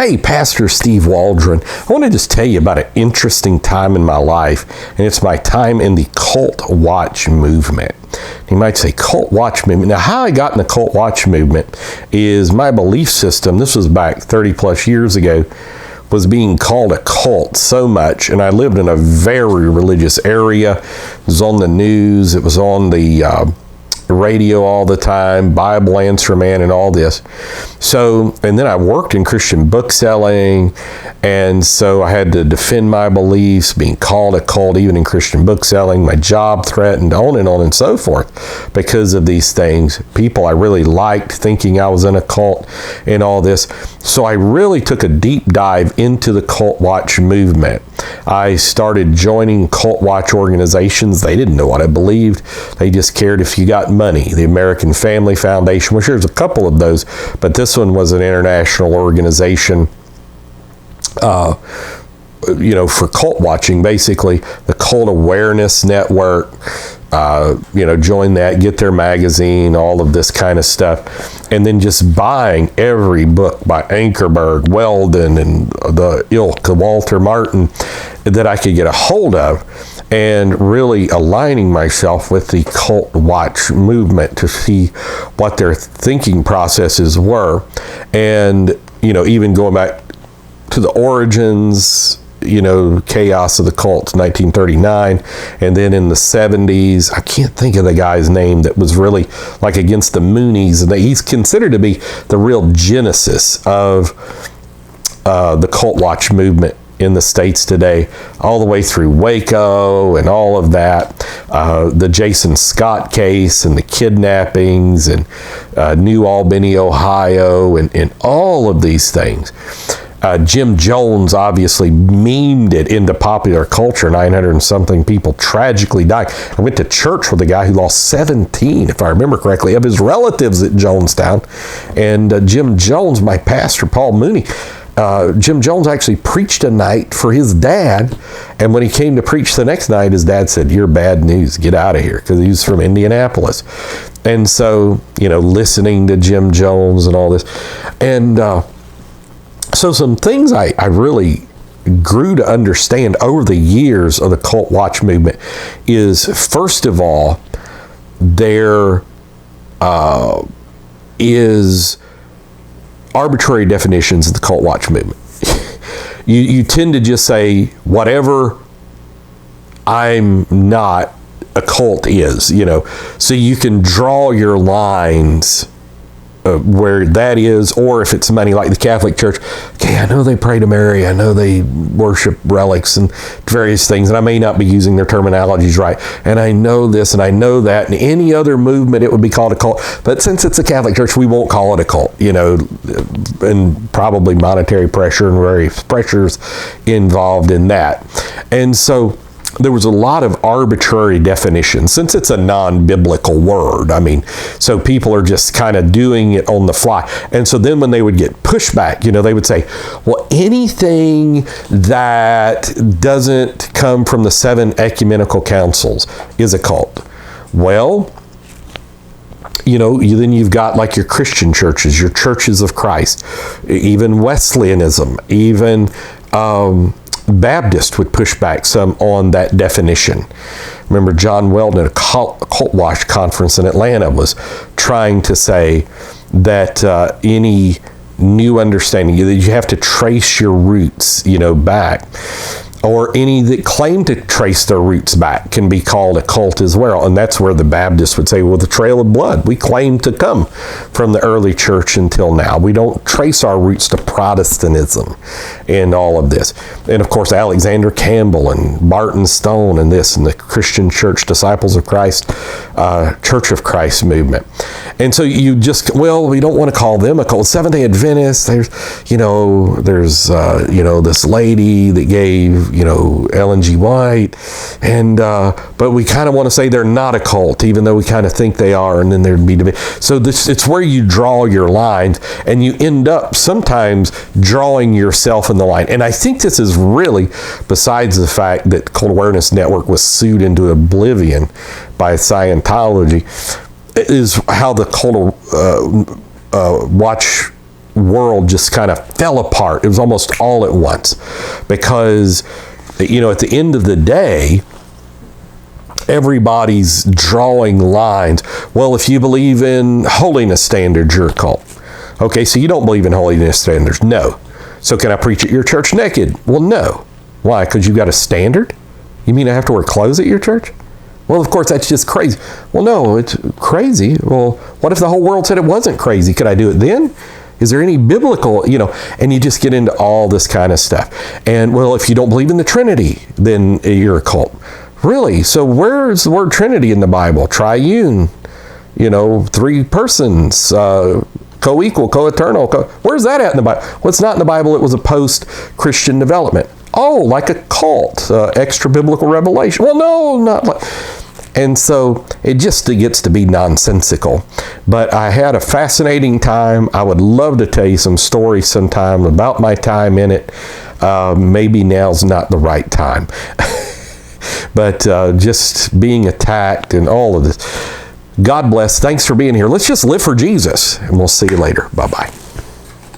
Hey, Pastor Steve Waldron. I want to just tell you about an interesting time in my life, and it's my time in the cult watch movement. You might say cult watch movement. Now, how I got in the cult watch movement is my belief system, this was back 30 plus years ago, was being called a cult so much, and I lived in a very religious area. It was on the news, it was on the radio all the time, Bible Answer Man and all this. So, and then I worked in Christian bookselling, and so I had to defend my beliefs, being called a cult even in Christian bookselling. My job threatened, on and so forth because of these things. People I really liked thinking I was in a cult and all this. So I really took a deep dive into the cult watch movement. I started joining cult watch organizations. They didn't know what I believed. They just cared if you got money. The American Family Foundation, which there's a couple of those, but this one was an international organization, for cult watching, basically. The Cult Awareness Network, join that, get their magazine, all of this kind of stuff, and then just buying every book by Ankerberg, Weldon, and the ilk of Walter Martin that I could get a hold of, and really aligning myself with the cult watch movement to see what their thinking processes were, and even going back to the origins, chaos of the cults, 1939, and then in the 70s, I can't think of the guy's name that was really like against the Moonies, and he's considered to be the real genesis of the cult watch movement in the States today, all the way through Waco and all of that, the Jason Scott case and the kidnappings and New Albany, Ohio, and all of these things. Jim Jones obviously memed it into popular culture. 900 and something people tragically died. I went to church with a guy who lost 17, if I remember correctly, of his relatives at Jonestown. And Jim Jones, my pastor, Paul Mooney, Jim Jones actually preached a night for his dad. And when he came to preach the next night, his dad said, "You're bad news, get out of here," because he was from Indianapolis. And so, listening to Jim Jones and all this. And so some things I really grew to understand over the years of the cult watch movement is, first of all, there is arbitrary definitions of the cult watch movement. You tend to just say, whatever I'm not, a cult is, so you can draw your lines where that is, or if it's money, like the Catholic Church. Okay, I know they pray to Mary, I know they worship relics and various things, and I may not be using their terminologies right, and I know this and I know that, and any other movement it would be called a cult, but since it's a Catholic Church, we won't call it a cult, and probably monetary pressure and various pressures involved in that. And so there was a lot of arbitrary definitions, since it's a non-biblical word. So people are just kind of doing it on the fly. And so then when they would get pushback, they would say, well, anything that doesn't come from the 7 ecumenical councils is a cult. Well, then you've got like your Christian churches, your churches of Christ, even Wesleyanism, even Baptist would push back some on that definition. Remember, John Weldon at a cult watch conference in Atlanta was trying to say that any new understanding, that you have to trace your roots, back, or any that claim to trace their roots back can be called a cult as well. And that's where the Baptists would say, well, the trail of blood, we claim to come from the early church until now. We don't trace our roots to Protestantism and all of this. And of course, Alexander Campbell and Barton Stone and this, and the Christian Church, Disciples of Christ, Church of Christ movement. And so you just, we don't want to call them a cult. Seventh-day Adventists, there's this lady that gave, Ellen G. White, and but we kind of want to say they're not a cult, even though we kind of think they are, and then there'd be debate. So it's where you draw your lines, and you end up sometimes drawing yourself in the line. And I think this is really, besides the fact that Cult Awareness Network was sued into oblivion by Scientology, is how the cult watch world just kind of fell apart. It was almost all at once, because, you know, at the end of the day, everybody's drawing lines. Well, if you believe in holiness standards, you're a cult. Okay, so you don't believe in holiness standards? No. So can I preach at your church naked? Well, no. Why? Because you've got a standard? You mean I have to wear clothes at your church? Well, of course, that's just crazy. Well, no, it's crazy. Well, what if the whole world said it wasn't crazy? Could I do it then? Is there any biblical, you know, and you just get into all this kind of stuff. And, well, if you don't believe in the Trinity, then you're a cult. Really? So where's the word Trinity in the Bible? Triune, you know, 3 persons, co-equal, co-eternal. Where's that at in the Bible? Well, it's not in the Bible. It was a post-Christian development. Oh, like a cult, extra-biblical revelation. Well, no, not like... And so it just gets to be nonsensical. But I had a fascinating time. I would love to tell you some stories sometime about my time in it. Maybe now's not the right time. But just being attacked and all of this. God bless. Thanks for being here. Let's just live for Jesus. And we'll see you later. Bye-bye.